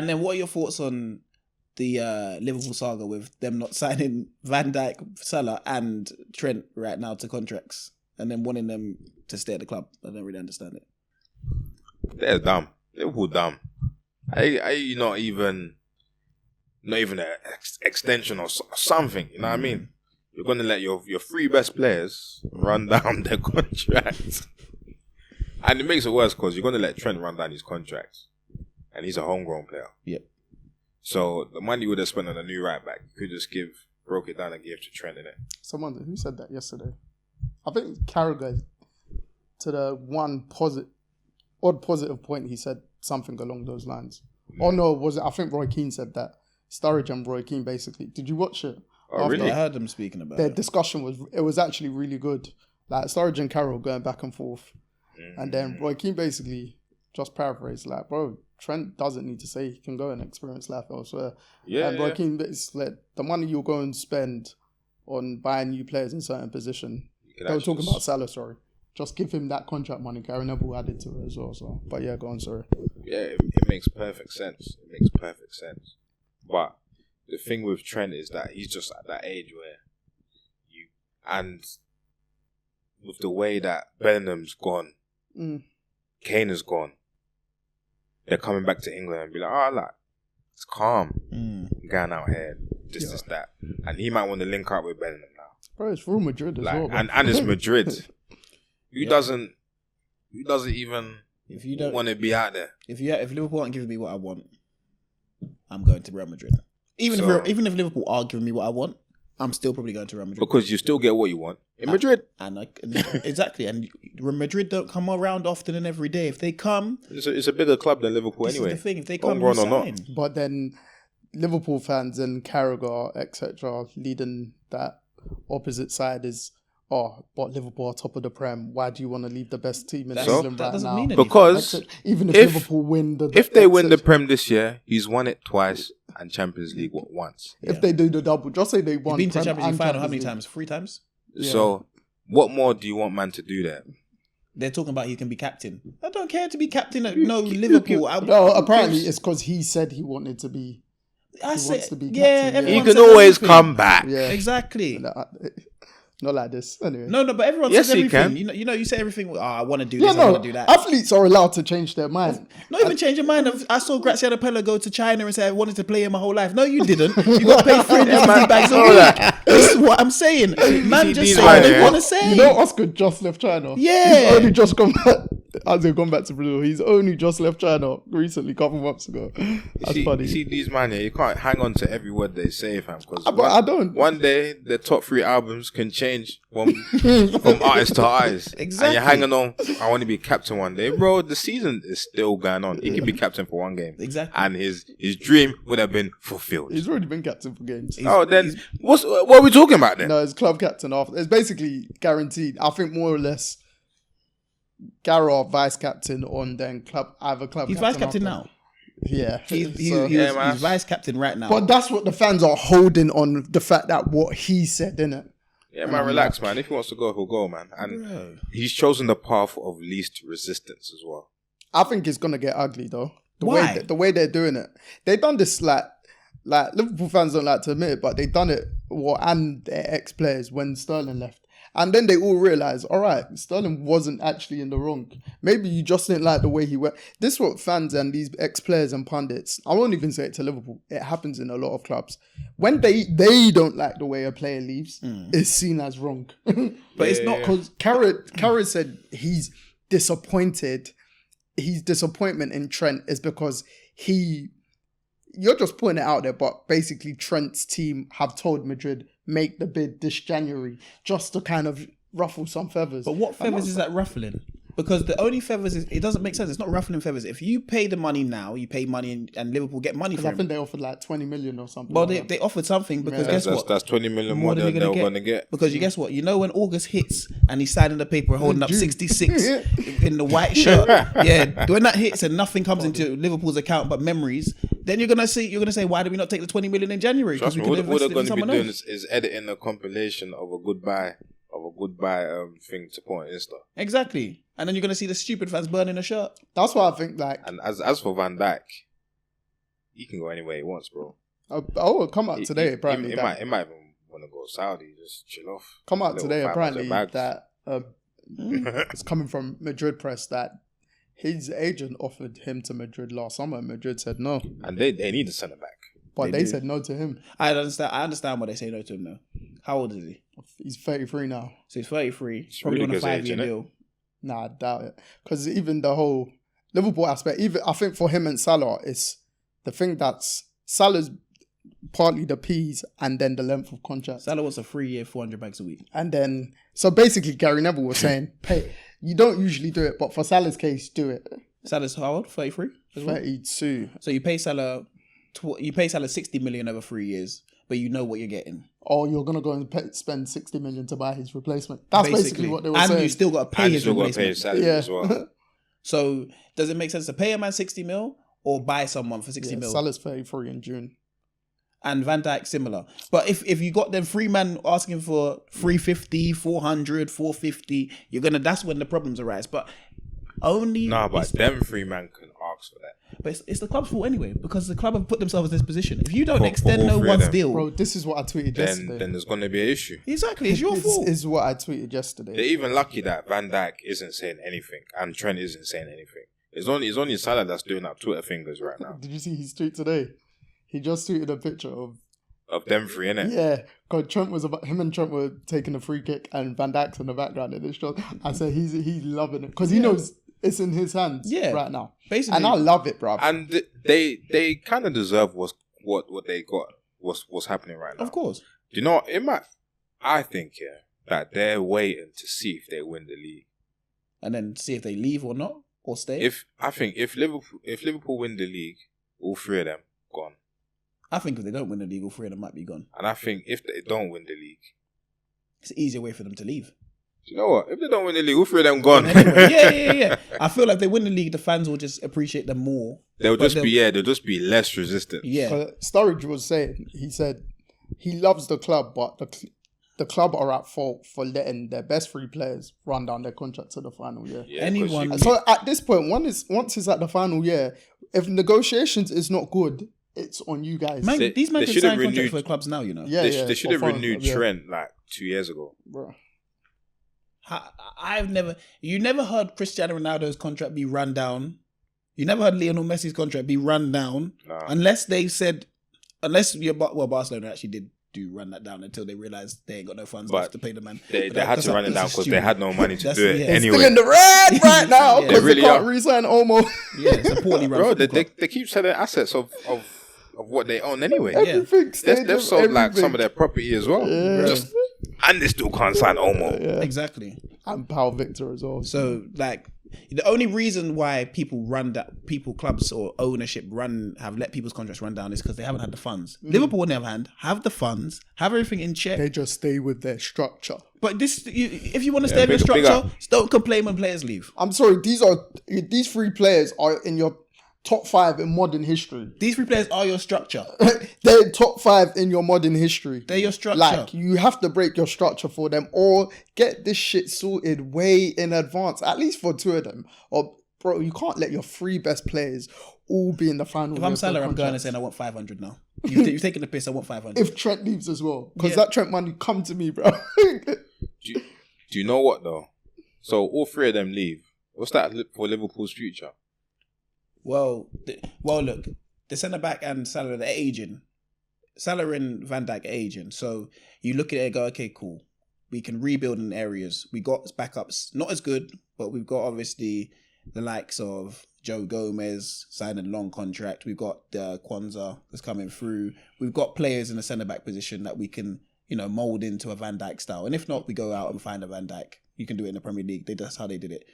And then what are your thoughts on the Liverpool saga with them not signing Van Dijk, Salah and Trent right now to contracts and then wanting them to stay at the club? I don't really understand it. They're dumb. Liverpool dumb. I not even an extension or something. You know what I mean? You're going to let your three best players run down their contracts. And it makes it worse because you're going to let Trent run down his contracts. And he's a homegrown player. Yep. So the money you would have spent on a new right back, you could just broke it down and give to Trent, innit? Someone who said that yesterday. I think Carragher, to the one odd positive point, he said something along those lines. Oh no, was it? I think Roy Keane said that. Sturridge and Roy Keane basically. Did you watch it? Oh, really? I heard them speaking about their it. discussion was actually really good. Like Sturridge and Carroll going back and forth. And then Roy Keane basically just paraphrased like, bro, Trent doesn't need to say he can go and experience life elsewhere. Yeah. And Roy Keane basically like, the money you'll go and spend on buying new players in certain position. They were talking about Salah, sorry. Just give him that contract money. Gary Neville added to it as well. So, but yeah, go on, sorry. Yeah, it makes perfect sense. But the thing with Trent is that he's just at that age where and with the way that Bellingham's gone, Kane is gone, they're coming back to England and be like, it's calm. Going out here, this, that. And he might want to link up with Bellingham now. Bro, it's Real Madrid as well. And it's Madrid. Who doesn't even want to be out there? If Liverpool aren't giving me what I want, I'm going to Real Madrid. Even if Liverpool are giving me what I want, I'm still probably going to Real Madrid. Because you still get what you want in Madrid. Exactly. And Madrid don't come around often and every day. If they come... It's a bigger club than Liverpool anyway. This is the thing. If they come, or not. But then Liverpool fans and Carragher, etc., leading that opposite side is... but Liverpool are top of the Prem. Why do you want to leave the best team in England that right doesn't now? mean anything. Because even if Liverpool win if they win the Prem this year, he's won it twice and Champions League once. If they do the double, just say they won. He's been to Champions League final how many times? 3 times? Yeah. So what more do you want man to do there? They're talking about he can be captain. I don't care to be captain at Liverpool. No, apparently it's because he said he wanted to be. Wants to be captain. He can always come back. Yeah, exactly. Not like this. Anyway. No, but everyone says everything. You know, you say everything. I want to do this. I want to do that. Athletes are allowed to change their mind. Not even change your mind. I saw Graziano Pella go to China and say I wanted to play here my whole life. No, you didn't. You got paid 350 bags a week. This is what I'm saying. Man, just say what they want to say. You know, Oscar just left China. Yeah, he's only just gone back. As they've gone back to Brazil, he's only just left China recently, a couple of months ago. That's funny. You see these man here, you can't hang on to every word they say, fam. Because I don't. One day, the top 3 albums can change from artist to artist. Exactly. And you're hanging on, I want to be captain one day. Bro, the season is still going on. He can be captain for one game. Exactly. And his dream would have been fulfilled. He's already been captain for games. Then what are we talking about then? No, it's club captain after. It's basically guaranteed. I think more or less Garrett vice captain on then club captain. He's vice captain now. Yeah. He's vice captain right now. But that's what the fans are holding on, the fact that what he said, innit? Yeah, man, relax, man. If he wants to go, he'll go, man. And he's chosen the path of least resistance as well. I think it's going to get ugly, though. Why? The way they're doing it. They've done this, like Liverpool fans don't like to admit it, but they've done it, and their ex-players when Sterling left. And then they all realised, all right, Sterling wasn't actually in the wrong. Maybe you just didn't like the way he went. This is what fans and these ex-players and pundits, I won't even say it to Liverpool, it happens in a lot of clubs. When they don't like the way a player leaves, it's seen as wrong. But it's not because Carragher said he's disappointed. His disappointment in Trent is because you're just putting it out there, but basically Trent's team have told Madrid, make the bid this January, just to kind of ruffle some feathers. But what feathers is that ruffling? Because the only feathers is, it doesn't make sense. It's not ruffling feathers. If you pay the money now, you pay money and Liverpool get money for him. I think they offered like 20 million or something. Well, they offered something because guess what? That's 20 million more than they were going to get. Because you guess what? You know when August hits and he's signing the paper and holding up 66 in the white shirt. Yeah, when that hits and nothing comes into Liverpool's account but memories, then you're gonna say, why did we not take the 20 million in January? Trust me, what they're going to be doing is editing a compilation of a goodbye thing to put on Insta. Exactly. And then you're going to see the stupid fans burning a shirt. That's why I think, like... And as for Van Dijk, he can go anywhere he wants, bro. Oh, come out today. Apparently, It might even want to go Saudi, just chill off. come out today. 500 Apparently, bags. that it's coming from Madrid press that his agent offered him to Madrid last summer. Madrid said no, And they need a centre back. but They they do. said no to him. I understand why they say no to him though. How old is he? He's 33 now. So he's 33. It's Probably really on a good age, 5-year innit? deal. Nah, I doubt it. Because even the whole Liverpool aspect, even I think for him and Salah, it's the thing that's Salah's partly the P's and then the length of contract. Salah wants a 3-year, 400 bags a week. And then, so basically, Gary Neville was saying, pay. You don't usually do it, but for Salah's case, do it. Salah's how old? 33 as well. 32. So you pay Salah 60 million over 3 years, but you know what you're getting. Or you're going to go and spend 60 million to buy his replacement. That's basically what they were and saying. you still got to pay And you his still got to pay replacement. his salary Yeah. as well. So does it make sense to pay a man 60 mil or buy someone for 60 mil? Salah's 33 in June. And Van Dijk similar. But if you got them 3 men asking for 350, 400, 450, that's when the problems arise. But only Nah, but them 3 man can ask for that. But it's the club's fault anyway, because the club have put themselves in this position. If you don't For extend all no 3 of one's them. deal, Bro, this is what I tweeted yesterday. Then there's going to be an issue. exactly, it's your fault. This is what I tweeted yesterday. They're even lucky that Van Dijk isn't saying anything and Trent isn't saying anything. It's only Salah that's doing up Twitter fingers right now. Did you see his tweet today? He just tweeted a picture of Them 3, innit? yeah, because him and Trent were taking a free kick and Van Dijk's in the background in this shot. I said he's loving it because he knows it's in his hands right now. Basically, And I love it, bro. And they kind of deserve what they got, what's happening right now. of course. Do you know what? I think that they're waiting to see if they win the league. And then see if they leave or not, or stay. If Liverpool win the league, all 3 of them gone. I think if they don't win the league, all 3 of them might be gone. And I think if they don't win the league, It's an easier way for them to leave. do you know what? If they don't win the league, all 3 of them gone. Anyway, yeah. I feel like if they win the league, the fans will just appreciate them more. They'll just be less resistant. Yeah. Sturridge was saying, he said he loves the club, but the club are at fault for letting their best 3 players run down their contract to the final year. Yeah, Anyone- So at this point, once it's at the final year, if negotiations is not good, it's on you guys. Man, these men they can should have sign contracts renewed- for the clubs now, you know. They should have for renewed foreign- Trent like 2 years ago. Bro. You never heard Cristiano Ronaldo's contract be run down. You never heard Lionel Messi's contract be run down, Nah. unless Barcelona actually did run that down until they realized they ain't got no funds But left to pay the man. They But had that's to run it down that's because they stupid. had no money to That's- do it yeah. anyway. Still in the red right now Yeah. because They really they can't are. re-sign Olmo. Yeah, it's a poorly run Bro, football club. they keep selling assets of what they own anyway. Everything. They've sold like everything. some of their property as well. Yeah. And they still can't sign Olmo. Yeah. Exactly. And Pal Victor as well. So, like, the only reason why clubs or ownership have let people's contracts run down is because they haven't had the funds. Liverpool, on the other hand, have the funds, have everything in check. They just stay with their structure. But if you want to stay with big your structure, up. don't complain when players leave. I'm sorry, these 3 players are in your top 5 in modern history. These 3 players are your structure. They're top 5 in your modern history. They're your structure. Like, you have to break your structure for them or get this shit sorted way in advance, at least for 2 of them. Or, bro, you can't let your 3 best players all be in the final. If I'm Salah, I'm going and saying I want 500 now. You've taken the piss, I want 500. If Trent leaves as well. Because Yeah. that Trent money come to me, bro. Do you know what though? So all 3 of them leave. What's that for Liverpool's future? Well, look, the centre back and Salah, they're aging. Salah and Van Dijk are aging. So you look at it and go, okay, cool. We can rebuild in areas. We got backups, not as good, but we've got obviously the likes of Joe Gomez signing a long contract. We've got Kwanzaa that's coming through. We've got players in the centre back position that we can, mould into a Van Dijk style. And if not, we go out and find a Van Dijk. You can do it in the Premier League. That's how they did it.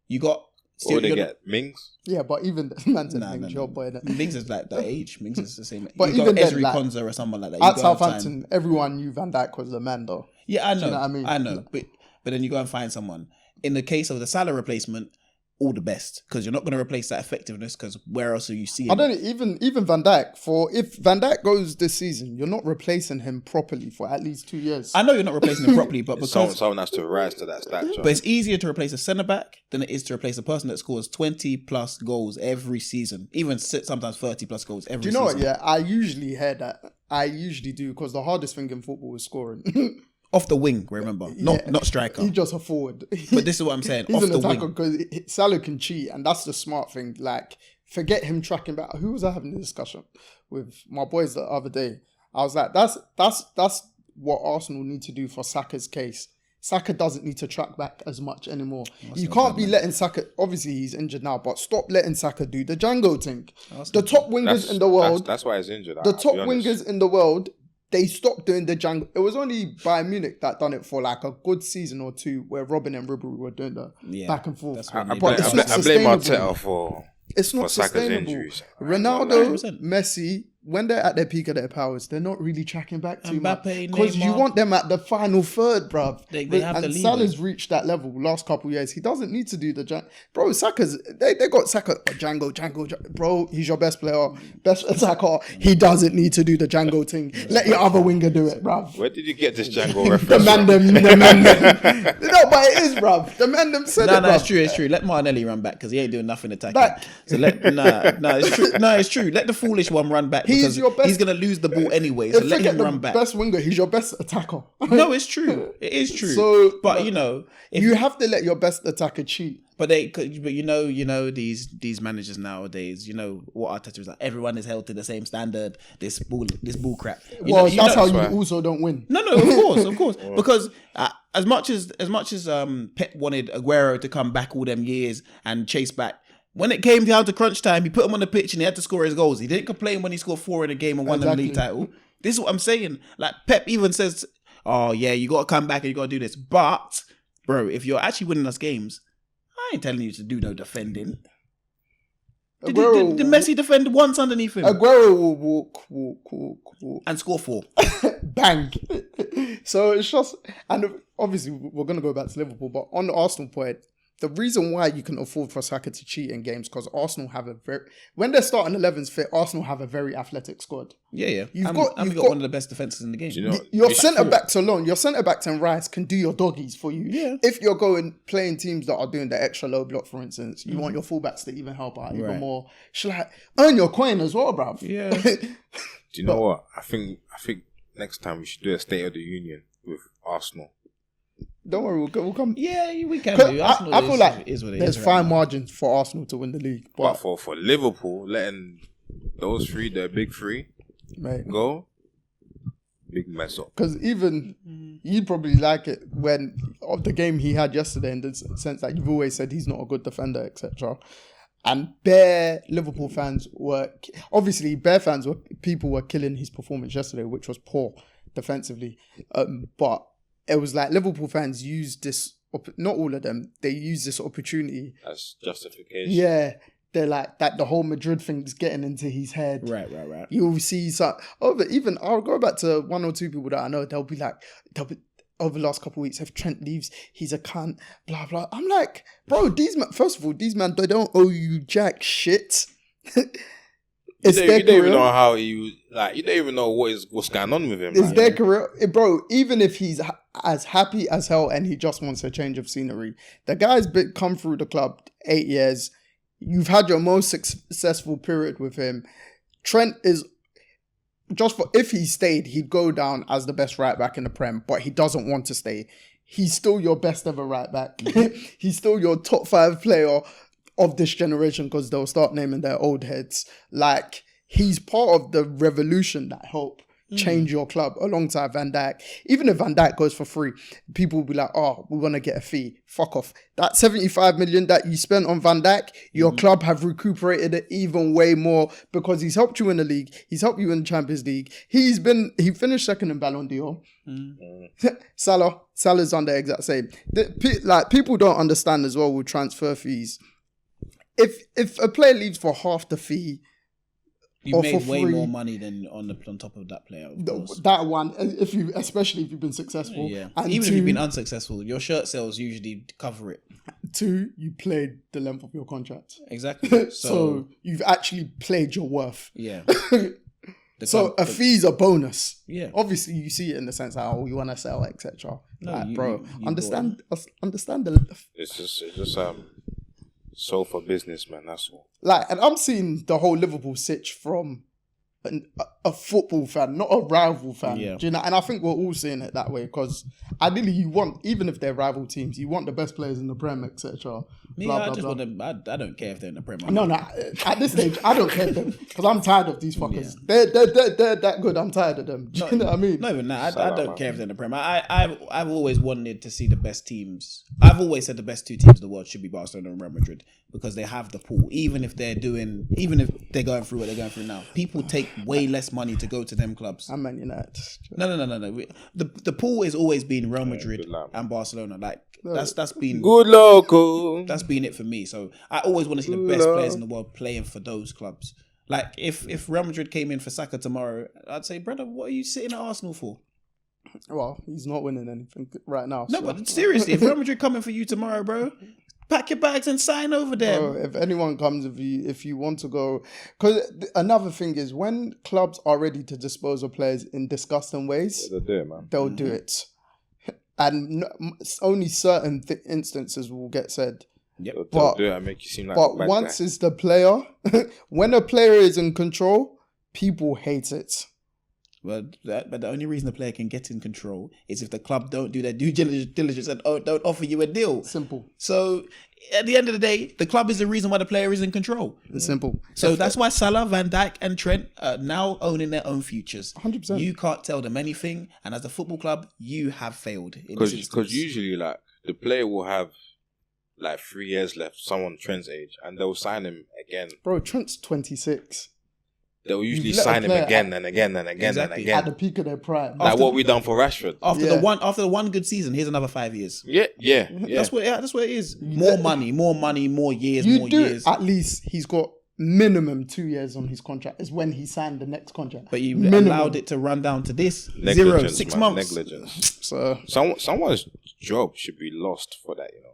You got. Or they get Mings? Yeah, but even man's a Nah, job boy. Mings is like that age. Mings is the same. But you even got then, Ezri like, Konsa or someone like that. At You go and Southampton, everyone knew Van Dijk was the man, though. Yeah, I know. Do you know what I mean? I know. But then you go and find someone. In the case of the Salah replacement, all the best, because you're not going to replace that effectiveness, because where else are you seeing I don't even Van Dijk. If Van Dijk goes this season, you're not replacing him properly for at least 2 years. I know you're not replacing him properly, but because someone has to rise to that stature. but it's easier to replace a centre back than it is to replace a person that scores 20 plus goals every season, even sometimes 30 plus goals every season. Do you know what? Yeah, I usually hear that. I usually do, because the hardest thing in football is scoring. Off the wing, remember, not striker. He's just a forward. But this is what I'm saying. He's Off an the attacker, wing, because Salah can cheat, and that's the smart thing. Like, forget him tracking back. Who was I having a discussion with? My boys the other day. I was like, that's what Arsenal need to do for Saka's case. Saka doesn't need to track back as much anymore. You can't be letting Saka. Obviously, he's injured now, but stop letting Saka do the Django thing. The top wingers in the world. That's why he's injured. The top wingers in the world. They stopped doing the Django. It was only Bayern Munich that done it for like a good season or two, where Robin and Ribery were doing the back and forth. I blame Arteta for Saka's injuries. Ronaldo, 100%. Messi, when they're at their peak of their powers, they're not really tracking back too much, Mbappe, because you Neymar. want them at the final third, bruv. They have to and leave Salah's reached that level last couple of years. He doesn't need to do the bro. Saka's they got Saka Django, bro. He's your best player, best attacker. He doesn't need to do the Django thing. Let your other winger do it, bruv. Where did you get this Django reference? The man them. No, but it is, bruv. The man them said it, No, bruv. it's true. Let Martinelli run back, because he ain't doing nothing attacking. Back. So it's true. No, it's true. Let the foolish one run back, He's because your best- he's gonna lose the ball anyway. So let Forget him the run back. best winger. He's your best attacker. No, it's true. It is true. So, but you know, if You have to let your best attacker cheat. But you know these managers nowadays. You know what Arteta was like. Everyone is held to the same standard. This bull crap. That's how you also don't win. No, of course. Because as much as Pep wanted Aguero to come back all them years and chase back, when it came down to crunch time, he put him on the pitch and he had to score his goals. He didn't complain when he scored 4 in a game and won the league title. This is what I'm saying. Like, Pep even says, "Oh yeah, you got to come back and you got to do this." But bro, if you're actually winning us games, I ain't telling you to do no defending. Did Messi defend once underneath him? Aguero will walk. And score 4. Bang. So it's just, and obviously we're going to go back to Liverpool, but on the Arsenal point, the reason why you can afford for Saka to cheat in games, because Arsenal have when they're starting 11s fit, Arsenal have a very athletic squad. Yeah. You've got got one of the best defenses in the game. Your centre backs alone, your centre backs and Rice can do your doggies for you. Yeah. If you're playing teams that are doing the extra low block, for instance, you want your fullbacks to even help out even more. Earn your coin as well, bruv. Yeah. Do you know what? I think next time we should do a State of the Union with Arsenal. Don't worry, we'll come. Yeah, we can do. I feel like there's right fine now. margins for Arsenal to win the league. But for Liverpool, letting those three, the big three, go, big mess up. Because even you'd probably like it when of the game he had yesterday, in the sense that you've always said he's not a good defender, etc. And bare Liverpool fans people were killing his performance yesterday, which was poor defensively. But it was like Liverpool fans used this, not all of them, they used this opportunity as justification. Yeah. They're like that. The whole Madrid thing's getting into his head. Right. You'll see but even I'll go back to 1 or 2 people that I know. They'll be over the last couple of weeks. If Trent leaves, he's a cunt. Blah blah. I'm like, bro. First of all, these men they don't owe you jack shit. You don't even know how he like. You don't even know what's going on with him. It's their career, bro. Even if he's as happy as hell and he just wants a change of scenery, the guy's come through the club 8 years. You've had your most successful period with him. Trent is if he stayed, he'd go down as the best right back in the Prem, but he doesn't want to stay. He's still your best ever right back. He's still your top 5 player of this generation, because they'll start naming their old heads. Like, he's part of the revolution that helped change your club alongside Van Dijk. Even if Van Dijk goes for free, people will be like, oh, we want to get a fee. Fuck off. That 75 million that you spent on Van Dijk, your club have recuperated it even way more, because he's helped you in the league. He's helped you in the Champions League. He finished second in Ballon d'Or. Salah's on the exact same. People don't understand as well with transfer fees. If a player leaves for half the fee, you made way more money than on top of that player. That one, especially if you've been successful, yeah. And even if you've been unsuccessful, your shirt sales usually cover it. 2, you played the length of your contract. Exactly. So you've actually played your worth. Yeah. So a fee's a bonus. Yeah. Obviously, you see it in the sense that, oh, you want to sell, etc. No, Like, you- bro, you understand the It's just so for business, man. That's all. like, and I'm seeing the whole Liverpool sitch from a football fan, not a rival fan. Yeah. Do you know? And I think we're all seeing it that way because ideally, you want, even if they're rival teams, you want the best players in the Prem, etc. Me, I just want them. I don't care if they're in the Premier. No, at this stage, I don't care them because I'm tired of these fuckers. They're that good. I'm tired of them. Do you know what I mean? Not even that. I Salah, don't man. care if they're in the Premier. I've always wanted to see the best teams. I've always said the best 2 teams in the world should be Barcelona and Real Madrid because they have the pool. Even if they're going through what they're going through now, people take way less money to go to them clubs. I'm Man United. No. The pool has always been Real Madrid good lad. and Barcelona. Like that's been Good local. that's been it for me. So I always want to see the best players in the world playing for those clubs. Like if Real Madrid came in for Saka tomorrow, I'd say, brother, what are you sitting at Arsenal for? Well, he's not winning anything right now. No, so. but seriously, if Real Madrid coming for you tomorrow, bro, pack your bags and sign over there. Bro, if anyone comes, if you want to go, because another thing is when clubs are ready to dispose of players in disgusting ways, They'll do it, man. they'll do it, and only certain instances will get said. They'll But- do it and make you seem like But a bad once guy. it's the player, when a player is in control, people hate it. But the only reason the player can get in control is if the club don't do their due diligence and don't offer you a deal. Simple. So at the end of the day, the club is the reason why the player is in control. It's simple. So that's why Salah, Van Dijk, and Trent are now owning their own futures. 100%. You can't tell them anything, and as a football club, you have failed. in this instance. Because usually, like, the player will have like 3 years left, someone Trent's age, and they'll sign him again. Bro, Trent's 26. They'll usually let a sign him player again and again and again Exactly. At and the again. peak of their prime. Like what we done for Rashford. after Yeah. the one good season, here's another 5 years. Yeah. That's what it is. More money, more years, You more do years. at least he's got minimum 2 years on his contract. Is when he signed the next contract. But you Minimum. allowed it to run down to this Negligence, 0, 6 man, months. Negligence. So Someone's job should be lost for that, you know.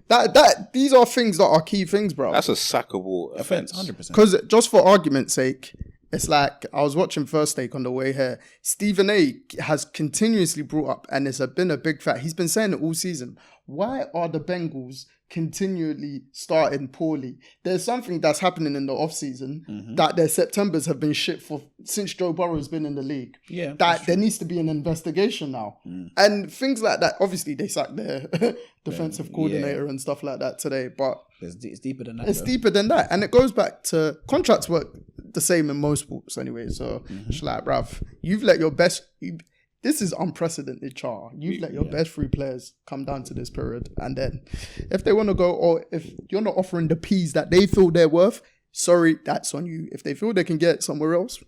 that these are things that are key things, bro. That's a sackable Offense, offense. 100%. Because just for argument's sake, it's like I was watching First Take on the way here. Stephen A has continuously brought up, and it's been a big fact. He's been saying it all season. Why are the Bengals continually starting poorly? There's something that's happening in the off season that their Septembers have been shit for since Joe Burrow's been in the league. Yeah, that there needs to be an investigation now, and things like that. Obviously, they sacked their defensive coordinator and stuff like that today, but. It's deeper than that. It's bro. deeper than that. And it goes back to contracts work the same in most sports anyway. So it's like, bruv, you've let your best... this is unprecedented, Char. You've let your best 3 players come down to this period. And then if they want to go, or if you're not offering the P's that they feel they're worth, sorry, that's on you. If they feel they can get it somewhere else,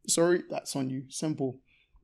sorry, that's on you. Simple.